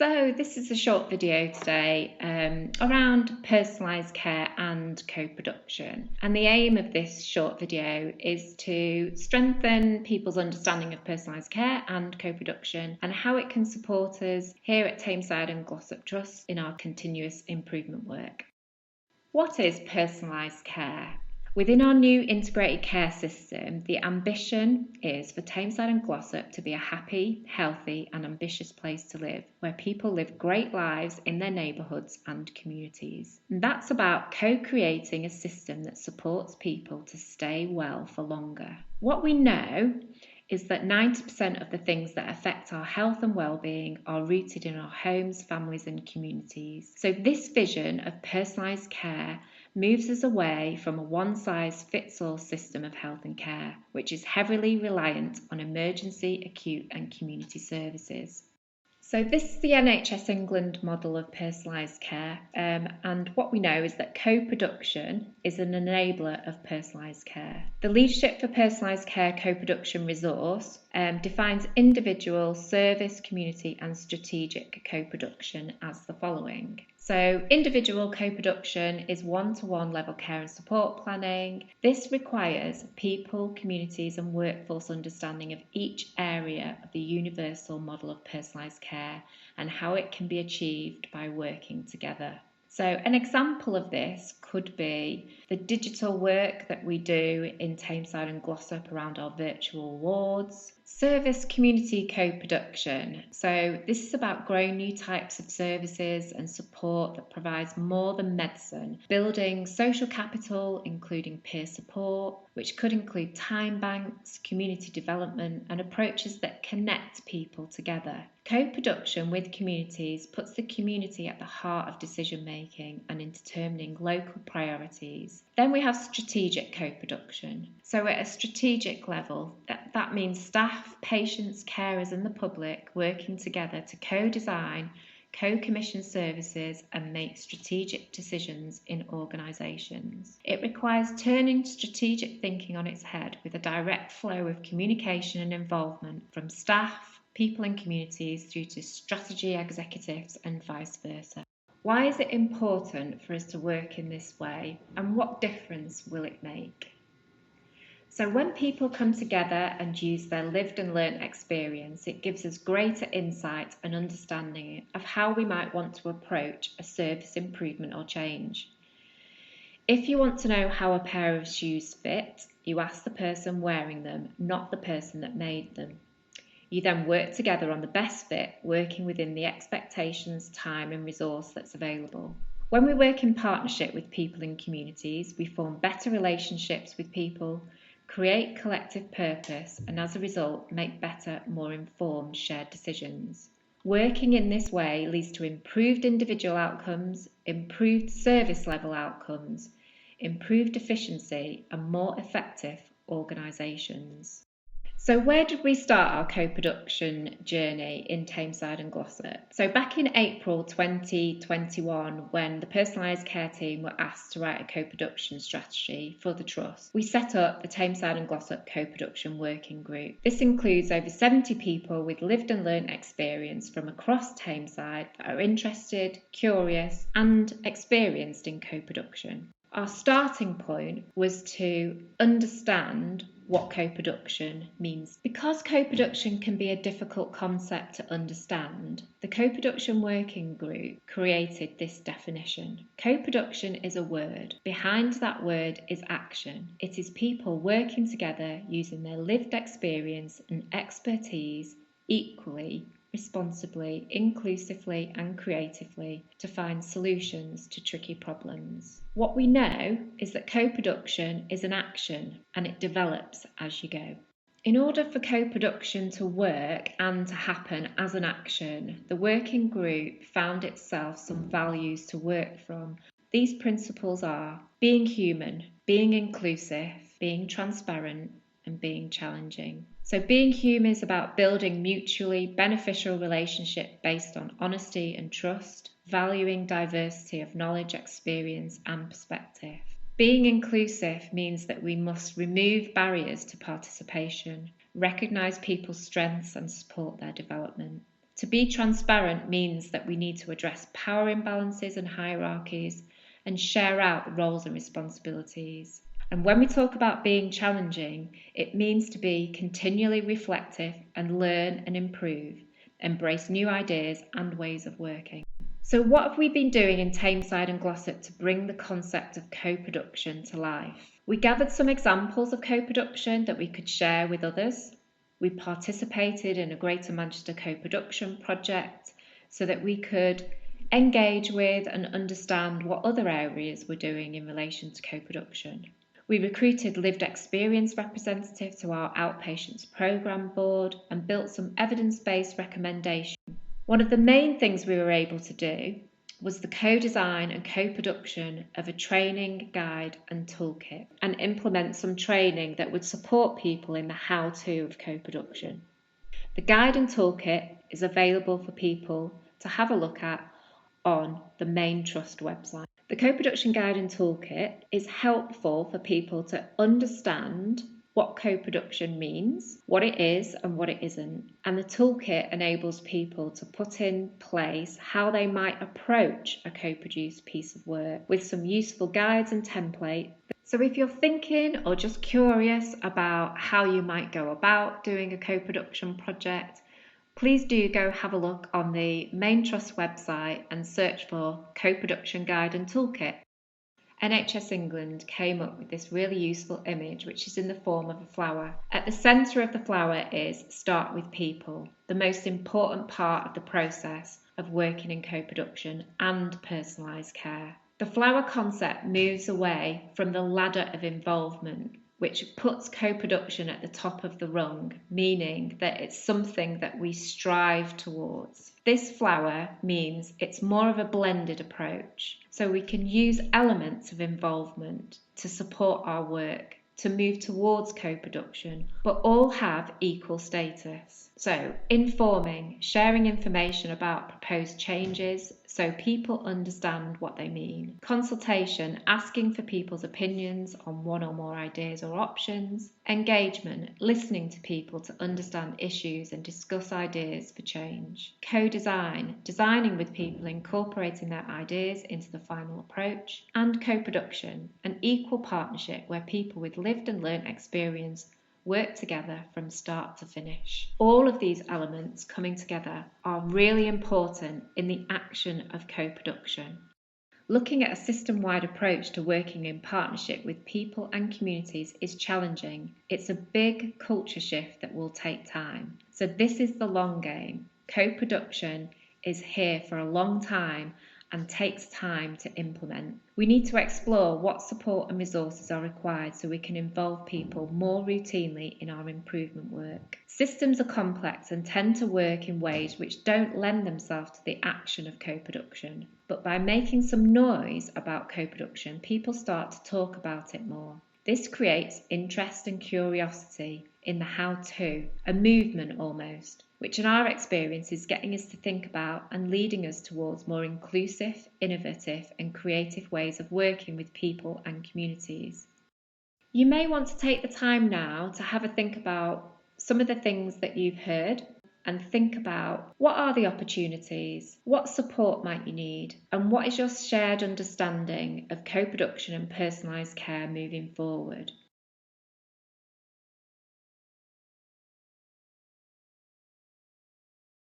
So this is a short video today around personalised care and co-production. And the aim of this short video is to strengthen people's understanding of personalised care and co-production and how it can support us here at Tameside and Glossop Trust in our continuous improvement work. What is personalised care? Within our new integrated care system, the ambition is for Tameside and Glossop to be a happy, healthy and ambitious place to live, where people live great lives in their neighbourhoods and communities. And that's about co-creating a system that supports people to stay well for longer. What we know is that 90% of the things that affect our health and well-being are rooted in our homes, families and communities. So this vision of personalised care moves us away from a one-size-fits-all system of health and care, which is heavily reliant on emergency, acute and community services. So this is the NHS England model of personalised care, and what we know is that co-production is an enabler of personalised care. The Leadership for Personalised Care Co-production resource defines individual, service, community and strategic co-production as the following. So individual co-production is one-to-one level care and support planning. This requires people, communities and workforce understanding of each area of the universal model of personalised care and how it can be achieved by working together. So an example of this could be the digital work that we do in Tameside and Glossop around our virtual wards. Service community co-production. So this is about growing new types of services and support that provides more than medicine, building social capital including peer support, which could include time banks, community development and approaches that connect people together. Co-production with communities puts the community at the heart of decision making and in determining local priorities. Then we have strategic co-production. So at a strategic level, that means staff, patients, carers and the public working together to co-design, co-commission services and make strategic decisions in organisations. It requires turning strategic thinking on its head with a direct flow of communication and involvement from staff, people and communities through to strategy executives and vice versa. Why is it important for us to work in this way and what difference will it make? So when people come together and use their lived and learnt experience, it gives us greater insight and understanding of how we might want to approach a service improvement or change. If you want to know how a pair of shoes fit, you ask the person wearing them, not the person that made them. You then work together on the best fit, working within the expectations, time and resource that's available. When we work in partnership with people in communities, we form better relationships with people, create collective purpose and as a result make better, more informed shared decisions. Working in this way leads to improved individual outcomes, improved service level outcomes, improved efficiency and more effective organisations. So where did we start our co-production journey in Tameside and Glossop? So back in April 2021, when the personalised care team were asked to write a co-production strategy for the Trust, we set up the Tameside and Glossop co-production working group. This includes over 70 people with lived and learnt experience from across Tameside that are interested, curious and experienced in co-production. Our starting point was to understand what co-production means. Because co-production can be a difficult concept to understand, the co-production working group created this definition. Co-production is a word. Behind that word is action. It is people working together using their lived experience and expertise equally, responsibly, inclusively and creatively to find solutions to tricky problems. What we know is that co-production is an action and it develops as you go. In order for co-production to work and to happen as an action, the working group found itself some values to work from. These principles are being human, being inclusive, being transparent and being challenging. So being human is about building mutually beneficial relationship based on honesty and trust, valuing diversity of knowledge, experience and perspective. Being inclusive means that we must remove barriers to participation, recognise people's strengths and support their development. To be transparent means that we need to address power imbalances and hierarchies and share out the roles and responsibilities. And when we talk about being challenging, it means to be continually reflective and learn and improve, embrace new ideas and ways of working. So what have we been doing in Tameside and Glossop to bring the concept of co-production to life? We gathered some examples of co-production that we could share with others. We participated in a Greater Manchester co-production project so that we could engage with and understand what other areas were doing in relation to co-production. We recruited lived experience representatives to our outpatients programme board and built some evidence-based recommendations. One of the main things we were able to do was the co-design and co-production of a training guide and toolkit and implement some training that would support people in the how-to of co-production. The guide and toolkit is available for people to have a look at on the main Trust website. The co-production guide and toolkit is helpful for people to understand what co-production means, what it is and what it isn't. And the toolkit enables people to put in place how they might approach a co-produced piece of work with some useful guides and templates. So if you're thinking or just curious about how you might go about doing a co-production project, please do go have a look on the main Trust website and search for co-production guide and toolkit. NHS England came up with this really useful image, which is in the form of a flower. At the centre of the flower is start with people, the most important part of the process of working in co-production and personalised care. The flower concept moves away from the ladder of involvement, which puts co-production at the top of the rung, meaning that it's something that we strive towards. This flower means it's more of a blended approach, so we can use elements of involvement to support our work, to move towards co-production, but all have equal status. So, informing, sharing information about proposed changes so people understand what they mean. Consultation, asking for people's opinions on one or more ideas or options. Engagement, listening to people to understand issues and discuss ideas for change. Co-design, designing with people, incorporating their ideas into the final approach. And co-production, an equal partnership where people with lived and learnt experience work together from start to finish. All of these elements coming together are really important in the action of co-production. Looking at a system-wide approach to working in partnership with people and communities is challenging. It's a big culture shift that will take time. So this is the long game. Co-production is here for a long time and takes time to implement. We need to explore what support and resources are required so we can involve people more routinely in our improvement work. Systems are complex and tend to work in ways which don't lend themselves to the action of co-production. But by making some noise about co-production, people start to talk about it more. This creates interest and curiosity in the how-to, a movement almost, which in our experience is getting us to think about and leading us towards more inclusive, innovative and creative ways of working with people and communities. You may want to take the time now to have a think about some of the things that you've heard and think about what are the opportunities, what support might you need, and what is your shared understanding of co-production and personalised care moving forward.